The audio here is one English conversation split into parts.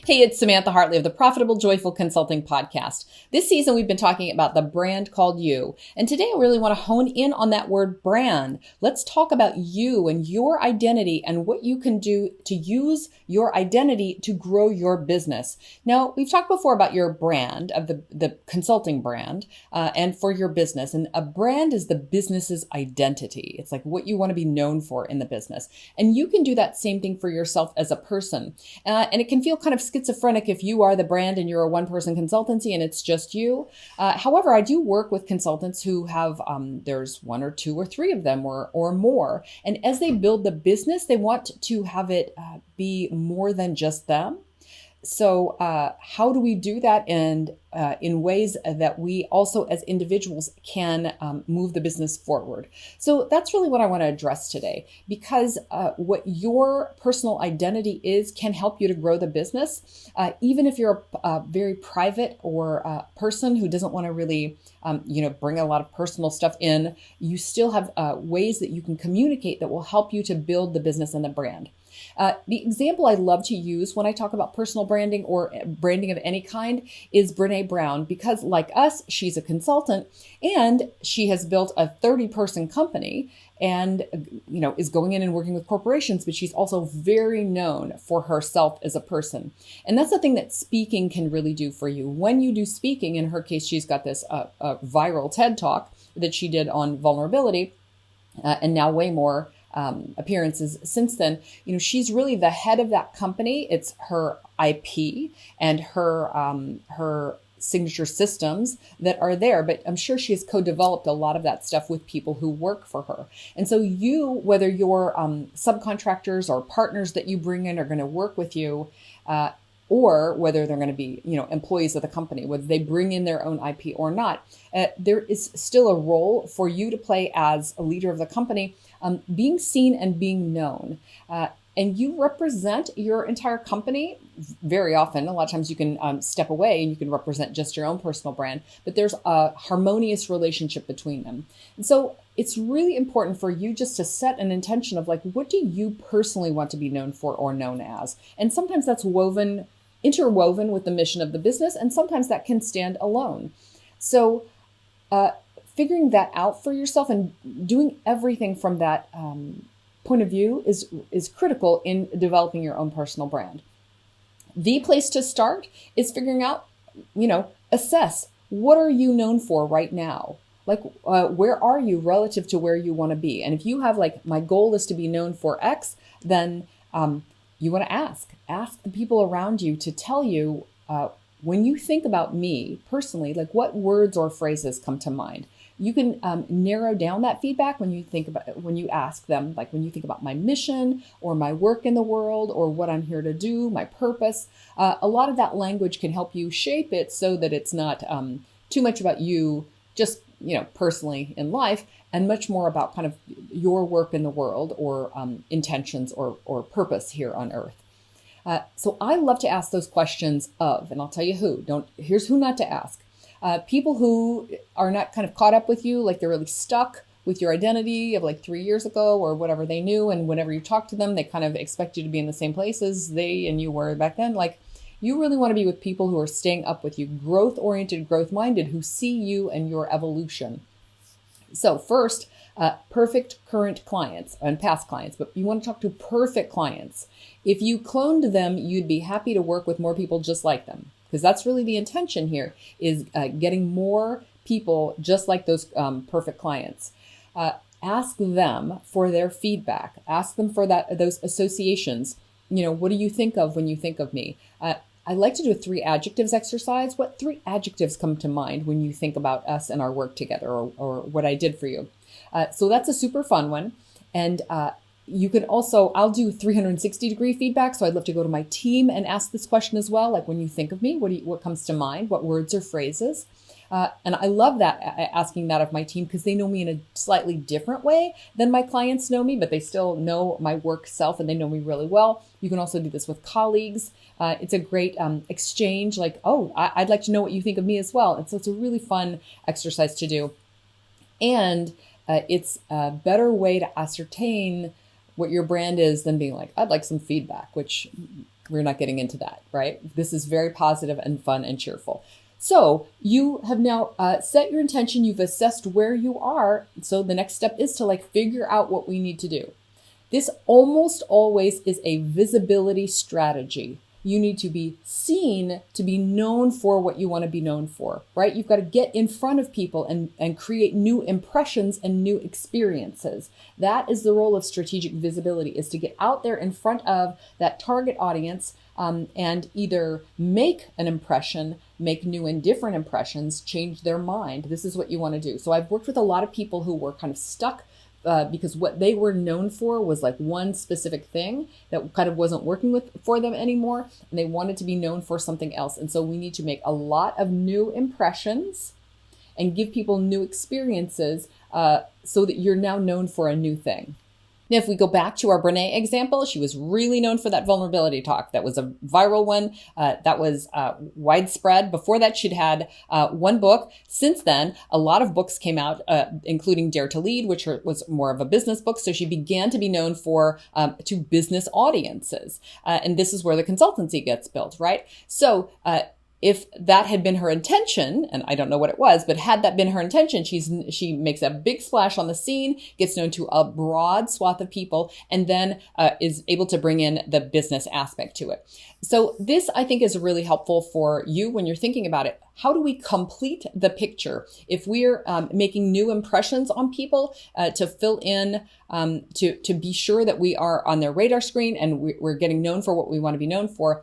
Hey, it's Samantha Hartley of the Profitable Joyful Consulting Podcast. This season, we've been talking about the brand called you. And today, I really want to hone in on that word brand. Let's talk about you and your identity and what you can do to use your identity to grow your business. Now, we've talked before about your brand, of the consulting brand, and for your business. And a brand is the business's identity. It's like what you want to be known for in the business. And you can do that same thing for yourself as a person. And it can feel kind of schizophrenic if you are the brand and you're a one-person consultancy and it's just you. However, I do work with consultants who have, there's one or two or three of them or more. And as they build the business, they want to have it be more than just them. So how do we do that? And in ways that we also as individuals can move the business forward. So that's really what I want to address today, because what your personal identity is can help you to grow the business. Even if you're a very private or person who doesn't want to really bring a lot of personal stuff in, you still have ways that you can communicate that will help you to build the business and the brand. The example I love to use when I talk about personal branding or branding of any kind is Brene Brown, because like us, she's a consultant and she has built a 30-person company and, is going in and working with corporations, but she's also very known for herself as a person. And that's the thing that speaking can really do for you. When you do speaking, in her case, she's got this viral TED Talk that she did on vulnerability, and now way more appearances since then. She's really the head of that company. It's her IP and her signature systems that are there, but I'm sure she has co-developed a lot of that stuff with people who work for her. And so you, whether your subcontractors or partners that you bring in are going to work with you, or whether they're going to be, employees of the company, whether they bring in their own IP or not, there is still a role for you to play as a leader of the company, being seen and being known. And you represent your entire company very often. A lot of times you can step away and you can represent just your own personal brand, but there's a harmonious relationship between them. And so it's really important for you just to set an intention of like, what do you personally want to be known for or known as? And sometimes that's interwoven with the mission of the business, and sometimes that can stand alone. So figuring that out for yourself and doing everything from that point of view is critical in developing your own personal brand. The place to start is figuring out, assess, what are you known for right now? Like, where are you relative to where you want to be? And if you have like, my goal is to be known for X, then you want to ask the people around you to tell you, when you think about me personally, like what words or phrases come to mind. You can narrow down that feedback when you ask them, like when you think about my mission or my work in the world or what I'm here to do, my purpose. A lot of that language can help you shape it so that it's not too much about you just, personally in life, and much more about kind of your work in the world or intentions or purpose here on earth. So I love to ask those questions of, and I'll tell you who. Here's who not to ask. People who are not kind of caught up with you, like they're really stuck with your identity of like 3 years ago or whatever they knew. And whenever you talk to them, they kind of expect you to be in the same place as they and you were back then. Like, you really want to be with people who are staying up with you, growth-oriented, growth-minded, who see you and your evolution. So first, perfect current clients and past clients, but you want to talk to perfect clients. If you cloned them, you'd be happy to work with more people just like them, because that's really the intention here, is getting more people just like those perfect clients. Ask them for their feedback. Ask them for those associations. What do you think of when you think of me? I like to do a 3 adjectives exercise. What 3 adjectives come to mind when you think about us and our work together, or what I did for you? So that's a super fun one. And you can also, I'll do 360-degree feedback. So I'd love to go to my team and ask this question as well. Like, when you think of me, what comes to mind? What words or phrases? And I love that, asking that of my team, because they know me in a slightly different way than my clients know me, but they still know my work self and they know me really well. You can also do this with colleagues. It's a great exchange, like, oh, I'd like to know what you think of me as well. And so it's a really fun exercise to do. And it's a better way to ascertain what your brand is than being like, I'd like some feedback, which we're not getting into that, right? This is very positive and fun and cheerful. So you have now set your intention. You've assessed where you are. So the next step is to like figure out what we need to do. This almost always is a visibility strategy. You need to be seen to be known for what you want to be known for, right? You've got to get in front of people and create new impressions and new experiences. That is the role of strategic visibility, is to get out there in front of that target audience and either make an impression, make new and different impressions, change their mind. This is what you want to do. So I've worked with a lot of people who were kind of stuck because what they were known for was like one specific thing that kind of wasn't working for them anymore, and they wanted to be known for something else. And so we need to make a lot of new impressions and give people new experiences so that you're now known for a new thing. Now, if we go back to our Brene example, she was really known for that vulnerability talk. That was a viral one. That was widespread. Before that, she'd had one book. Since then, a lot of books came out, including Dare to Lead, which was more of a business book. So she began to be known for to business audiences. And this is where the consultancy gets built, right? So if that had been her intention, and I don't know what it was, but had that been her intention, she makes a big splash on the scene, gets known to a broad swath of people, and then is able to bring in the business aspect to it. So this, I think, is really helpful for you when you're thinking about it. How do we complete the picture? If we're making new impressions on people to fill in, to be sure that we are on their radar screen and we're getting known for what we want to be known for,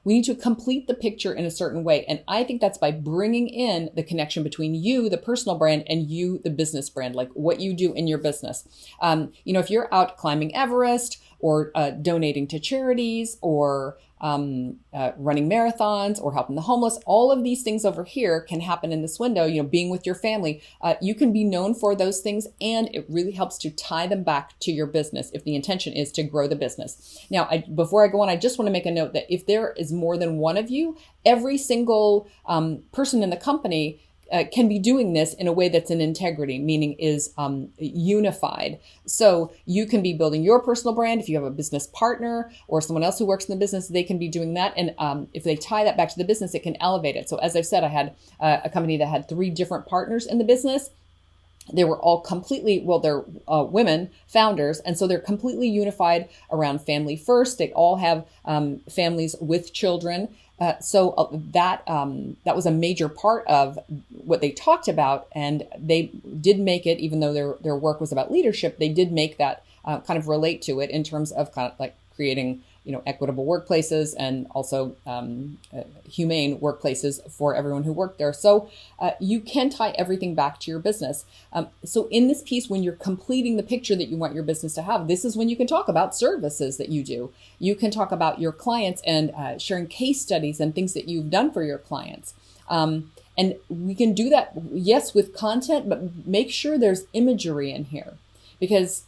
we need to complete the picture in a certain way. And I think that's by bringing in the connection between you, the personal brand, and you, the business brand, like what you do in your business. If you're out climbing Everest or donating to charities or running marathons or helping the homeless, all of these things over here can happen in this window, being with your family. You can be known for those things, and it really helps to tie them back to your business if the intention is to grow the business. Now, before I go on, I just want to make a note that if there is more than one of you, every single person in the company can be doing this in a way that's in integrity, meaning is unified. So you can be building your personal brand. If you have a business partner or someone else who works in the business, they can be doing that. And if they tie that back to the business, it can elevate it. So as I've said, I had a company that had 3 different partners in the business. They were all completely, they're women founders. And so they're completely unified around family first. They all have families with children. So that was a major part of what they talked about, and they did make it, even though their work was about leadership, they did make that kind of relate to it in terms of kind of like creating, equitable workplaces and also humane workplaces for everyone who worked there. So you can tie everything back to your business. So in this piece, when you're completing the picture that you want your business to have, this is when you can talk about services that you do. You can talk about your clients and sharing case studies and things that you've done for your clients. And we can do that, yes, with content, but make sure there's imagery in here, because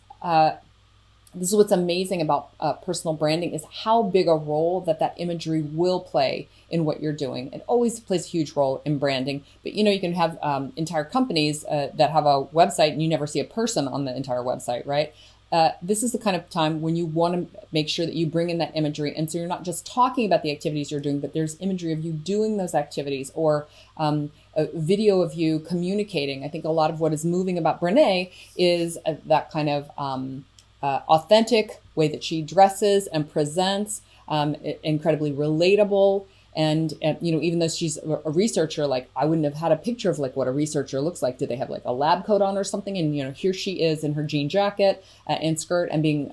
this is what's amazing about personal branding, is how big a role that imagery will play in what you're doing. It always plays a huge role in branding, but you can have entire companies that have a website and you never see a person on the entire website, right? This is the kind of time when you want to make sure that you bring in that imagery. And so you're not just talking about the activities you're doing, but there's imagery of you doing those activities, or a video of you communicating. I think a lot of what is moving about Brene is that kind of authentic way that she dresses and presents, incredibly relatable. And even though she's a researcher, like I wouldn't have had a picture of like what a researcher looks like. Did they have like a lab coat on or something? And here she is in her jean jacket and skirt, and being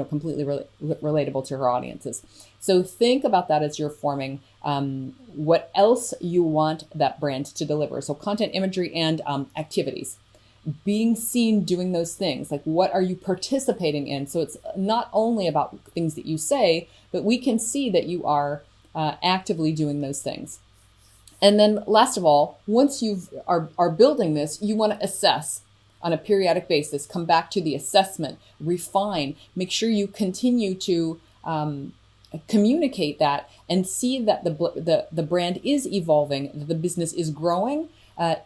completely relatable to her audiences. So think about that as you're forming what else you want that brand to deliver. So content, imagery, and activities. Being seen doing those things, like what are you participating in? So it's not only about things that you say, but we can see that you are actively doing those things. And then last of all, once you are building this, you want to assess on a periodic basis, come back to the assessment, refine, make sure you continue to communicate that and see that the brand is evolving, that the business is growing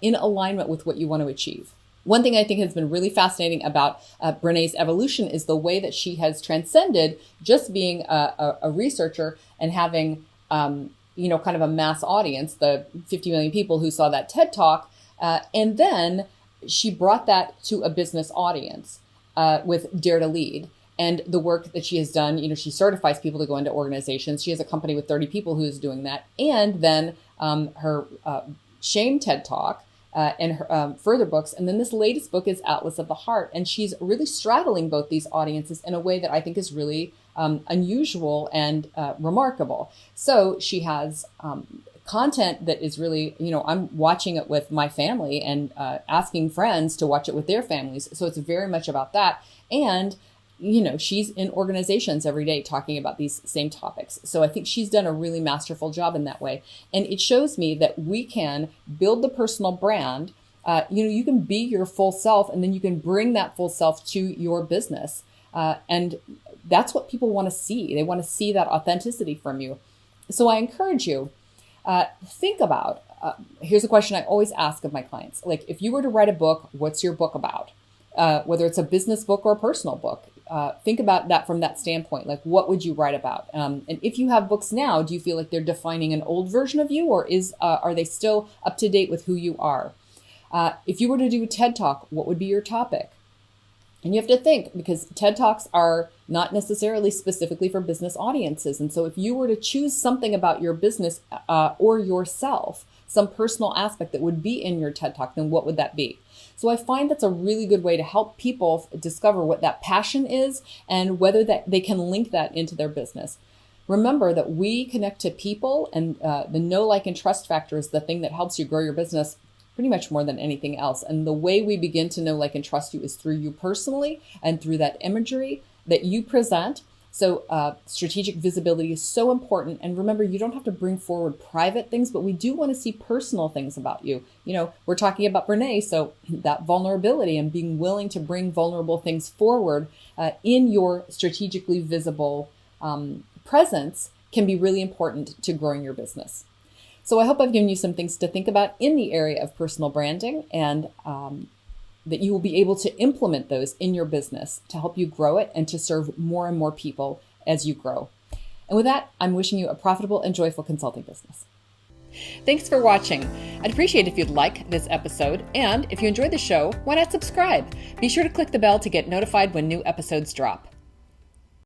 in alignment with what you want to achieve. One thing I think has been really fascinating about Brené's evolution is the way that she has transcended just being a researcher and having, kind of a mass audience, the 50 million people who saw that TED Talk. And then she brought that to a business audience with Dare to Lead. And the work that she has done, she certifies people to go into organizations. She has a company with 30 people who is doing that. And then her Shame TED Talk and her further books. And then this latest book is Atlas of the Heart. And she's really straddling both these audiences in a way that I think is really unusual and remarkable. So she has content that is really, I'm watching it with my family and asking friends to watch it with their families. So it's very much about that. And she's in organizations every day talking about these same topics. So I think she's done a really masterful job in that way. And it shows me that we can build the personal brand. You can be your full self, and then you can bring that full self to your business. And that's what people want to see. They want to see that authenticity from you. So I encourage you, think about, here's a question I always ask of my clients. Like, if you were to write a book, what's your book about? Whether it's a business book or a personal book. Think about that from that standpoint. Like, what would you write about? And if you have books now, do you feel like they're defining an old version of you, or are they still up to date with who you are? If you were to do a TED Talk, what would be your topic? And you have to think, because TED Talks are not necessarily specifically for business audiences. And so if you were to choose something about your business or yourself, some personal aspect that would be in your TED Talk, then what would that be? So I find that's a really good way to help people discover what that passion is and whether that they can link that into their business. Remember that we connect to people, and the know, like, and trust factor is the thing that helps you grow your business pretty much more than anything else. And the way we begin to know, like, and trust you is through you personally and through that imagery that you present. So strategic visibility is so important. And remember, you don't have to bring forward private things, but we do want to see personal things about you. We're talking about Brené, so that vulnerability and being willing to bring vulnerable things forward in your strategically visible presence can be really important to growing your business. So I hope I've given you some things to think about in the area of personal branding, and that you will be able to implement those in your business to help you grow it and to serve more and more people as you grow. And with that, I'm wishing you a profitable and joyful consulting business. Thanks for watching. I'd appreciate if you'd like this episode, and if you enjoyed the show, why not subscribe? Be sure to click the bell to get notified when new episodes drop.